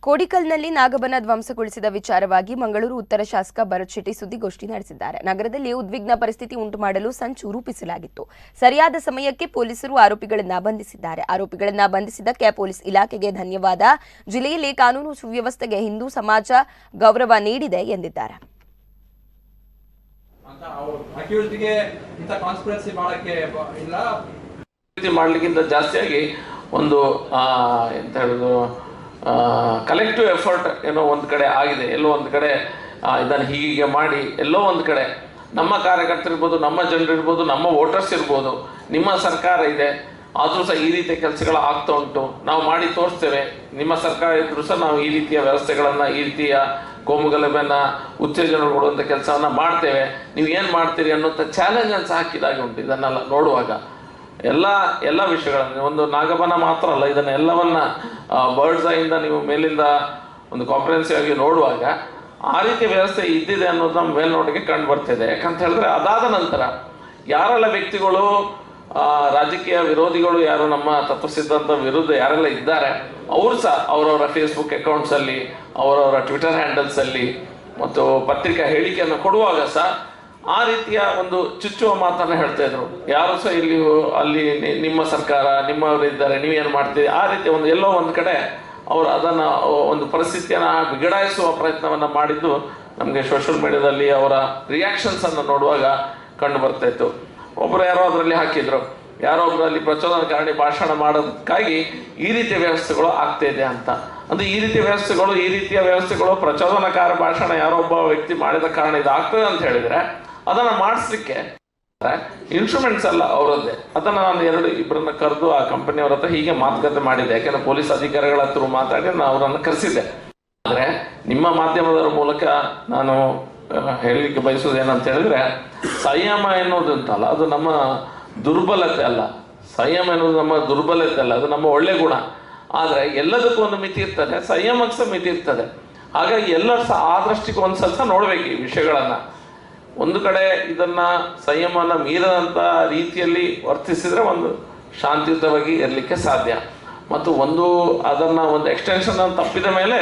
ಕೋಡಿಕಲ್ನಲ್ಲಿ ನಾಗಬನ ಧ್ವಂಸಗೊಳಿಸಿದ ವಿಚಾರವಾಗಿ ಮಂಗಳೂರು ಉತ್ತರ ಶಾಸಕ ಭರತ್ ಶೆಟ್ಟಿ ಸುದ್ದಿಗೋಷ್ಠಿ ನಡೆಸಿದ್ದಾರೆ. ನಗರದಲ್ಲಿ ಉದ್ವಿಗ್ನ ಪರಿಸ್ಥಿತಿ ಉಂಟು ಮಾಡಲು ಸಂಚು ರೂಪಿಸಲಾಗಿತ್ತು. ಸರಿಯಾದ ಸಮಯಕ್ಕೆ ಪೊಲೀಸರು ಆರೋಪಿಗಳನ್ನ ಬಂಧಿಸಿದ್ದಾರೆ. ಆರೋಪಿಗಳನ್ನ ಬಂಧಿಸಿದ್ದಕ್ಕೆ ಪೊಲೀಸ್ ಇಲಾಖೆಗೆ ಧನ್ಯವಾದ. ಜಿಲ್ಲೆಯಲ್ಲಿ ಕಾನೂನು ಸುವ್ಯವಸ್ಥೆಗೆ ಹಿಂದೂ ಸಮಾಜ ಗೌರವ ನೀಡಿದೆ ಎಂದಿದ್ದಾರೆ. ಮಾಡಲಿಕ್ಕಿಂತ ಜಾಸ್ತಿಯಾಗಿ ಒಂದು ಎಂತ ಹೇಳೋದು ಕಲೆಕ್ಟಿವ್ ಎಫರ್ಟ್ ಏನೋ ಒಂದು ಕಡೆ ಆಗಿದೆ. ಎಲ್ಲೋ ಒಂದು ಕಡೆ ಇದನ್ನು ಹೀಗೆ ಮಾಡಿ ಎಲ್ಲೋ ಒಂದು ಕಡೆ ನಮ್ಮ ಕಾರ್ಯಕರ್ತರಿರ್ಬೋದು, ನಮ್ಮ ಜನರಿರ್ಬೋದು, ನಮ್ಮ ವೋಟರ್ಸ್ ಇರ್ಬೋದು, ನಿಮ್ಮ ಸರ್ಕಾರ ಇದೆ ಆದರೂ ಸಹ ಈ ರೀತಿಯ ಕೆಲಸಗಳು ಆಗ್ತಾ ಉಂಟು, ನಾವು ಮಾಡಿ ತೋರಿಸ್ತೇವೆ, ನಿಮ್ಮ ಸರ್ಕಾರ ಇದ್ರೂ ಸಹ ನಾವು ಈ ರೀತಿಯ ವ್ಯವಸ್ಥೆಗಳನ್ನು, ಈ ರೀತಿಯ ಕೋಮುಗಲಭೆಯನ್ನು ಉತ್ತೇಜನ ಕೊಡುವಂಥ ಕೆಲಸವನ್ನು ಮಾಡ್ತೇವೆ, ನೀವು ಏನು ಮಾಡ್ತೀರಿ ಅನ್ನೋಂಥ ಚಾಲೆಂಜನ್ನು ಸಹ ಹಾಕಿದಾಗೆ ಉಂಟು. ಇದನ್ನೆಲ್ಲ ನೋಡುವಾಗ ಎಲ್ಲ ವಿಷಯಗಳನ್ನು, ಒಂದು ನಾಗಬನ ಮಾತ್ರ ಅಲ್ಲ, ಇದನ್ನೆಲ್ಲವನ್ನ ಬರ್ಡ್ಸ್ ಐಯಿಂದ ನೀವು ಮೇಲಿಂದ ಒಂದು ಕಾಂಪ್ರಿಹೆನ್ಸಿವ್ ಆಗಿ ನೋಡುವಾಗ ಆ ರೀತಿಯ ವ್ಯವಸ್ಥೆ ಇದ್ದಿದೆ ಅನ್ನೋದು ನಮ್ಮ ಮೇಲ್ನೋಟಿಗೆ ಕಂಡು ಬರ್ತಿದೆ. ಯಾಕಂತ ಹೇಳಿದ್ರೆ ಅದಾದ ನಂತರ ಯಾರೆಲ್ಲ ವ್ಯಕ್ತಿಗಳು ರಾಜಕೀಯ ವಿರೋಧಿಗಳು, ಯಾರು ನಮ್ಮ ತತ್ವಸಿದ್ಧಾಂತ ವಿರುದ್ಧ ಯಾರೆಲ್ಲ ಇದ್ದಾರೆ, ಅವರು ಸಹ ಅವರವರ ಫೇಸ್ಬುಕ್ ಅಕೌಂಟ್ಸಲ್ಲಿ, ಅವರವರ ಟ್ವಿಟರ್ ಹ್ಯಾಂಡಲ್ಸಲ್ಲಿ ಮತ್ತು ಪತ್ರಿಕಾ ಹೇಳಿಕೆಯನ್ನು ಕೊಡುವಾಗ ಸಹ ಆ ರೀತಿಯ ಒಂದು ಚುಚ್ಚುವ ಮಾತನ್ನು ಹೇಳ್ತಾ ಇದ್ರು. ಯಾರು ಸಹ ಅಲ್ಲಿ ನಿಮ್ಮ ಸರ್ಕಾರ, ನಿಮ್ಮವರು ಇದ್ದಾರೆ, ನೀವೇನು ಮಾಡ್ತೀರಿ, ಆ ರೀತಿ ಒಂದು ಎಲ್ಲೋ ಒಂದು ಕಡೆ ಅವರು ಅದನ್ನು ಒಂದು ಪರಿಸ್ಥಿತಿಯನ್ನು ಬಿಗಡಾಯಿಸುವ ಪ್ರಯತ್ನವನ್ನು ಮಾಡಿದ್ದು ನಮಗೆ ಸೋಷಿಯಲ್ ಮೀಡಿಯಾದಲ್ಲಿ ಅವರ ರಿಯಾಕ್ಷನ್ಸನ್ನು ನೋಡುವಾಗ ಕಂಡು ಬರ್ತಾ ಇತ್ತು. ಒಬ್ಬರು ಯಾರೋ ಅದರಲ್ಲಿ ಹಾಕಿದ್ರು, ಯಾರೋ ಒಬ್ಬರು ಅಲ್ಲಿ ಪ್ರಚೋದನಕಾರಿ ಭಾಷಣ ಮಾಡೋದಕ್ಕಾಗಿ ಈ ರೀತಿಯ ವ್ಯವಸ್ಥೆಗಳು ಆಗ್ತಾ ಇದೆ ಅಂತ. ಅಂದರೆ ಈ ರೀತಿಯ ವ್ಯವಸ್ಥೆಗಳು ಪ್ರಚೋದನಕಾರ ಭಾಷಣ ಯಾರೋ ಒಬ್ಬ ವ್ಯಕ್ತಿ ಮಾಡಿದ ಕಾರಣ ಇದಾಗ್ತದೆ ಅಂತ ಹೇಳಿದರೆ ಅದನ್ನು ಮಾಡಿಸ್ಲಿಕ್ಕೆ ಇನ್ಸ್ಟ್ರೂಮೆಂಟ್ಸ್ ಅಲ್ಲ ಅವರದ್ದೇ. ಅದನ್ನು ನಾನು ಇಬ್ಬರನ್ನ ಕರೆದು ಆ ಕಂಪನಿಯವ್ರ ಹತ್ರ ಹೀಗೆ ಮಾತುಕತೆ ಮಾಡಿದ್ದೆ. ಯಾಕೆಂದರೆ ಪೊಲೀಸ್ ಅಧಿಕಾರಿಗಳ ಹತ್ರ ಮಾತಾಡಿ ನಾನು ಅವರನ್ನು ಕರೆಸಿದ್ದೆ. ಆದರೆ ನಿಮ್ಮ ಮಾಧ್ಯಮದವರ ಮೂಲಕ ನಾನು ಹೇಳಲಿಕ್ಕೆ ಬಯಸೋದು ಏನಂತ ಹೇಳಿದ್ರೆ, ಸಂಯಮ ಎನ್ನುವುದಂತಲ್ಲ, ಅದು ನಮ್ಮ ದುರ್ಬಲತೆ ಅಲ್ಲ. ಸಂಯಮ ಎನ್ನುವುದು ನಮ್ಮ ದುರ್ಬಲತೆ ಅಲ್ಲ, ಅದು ನಮ್ಮ ಒಳ್ಳೆ ಗುಣ. ಆದರೆ ಎಲ್ಲದಕ್ಕೂ ಒಂದು ಮಿತಿ ಇರ್ತದೆ, ಸಂಯಮಕ್ಕೆ ಸಹ ಮಿತಿ ಇರ್ತದೆ. ಹಾಗಾಗಿ ಎಲ್ಲರೂ ಸಹ ಆ ದೃಷ್ಟಿಗೆ ಒಂದು ಸ್ವಲ್ಪ ನೋಡಬೇಕು ಈ ವಿಷಯಗಳನ್ನು. ಒಂದು ಕಡೆ ಇದನ್ನು ಸಂಯಮನ ಮೀರದಂಥ ರೀತಿಯಲ್ಲಿ ವರ್ತಿಸಿದರೆ ಒಂದು ಶಾಂತಿಯುತವಾಗಿ ಇರಲಿಕ್ಕೆ ಸಾಧ್ಯ. ಮತ್ತು ಅದನ್ನು ಒಂದು ಎಕ್ಸ್ಟೆನ್ಷನ್ ತಪ್ಪಿದ ಮೇಲೆ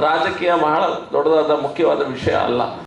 ರಾಜಕೀಯ ಬಹಳ ದೊಡ್ಡದಾದ ಮುಖ್ಯವಾದ ವಿಷಯ ಅಲ್ಲ.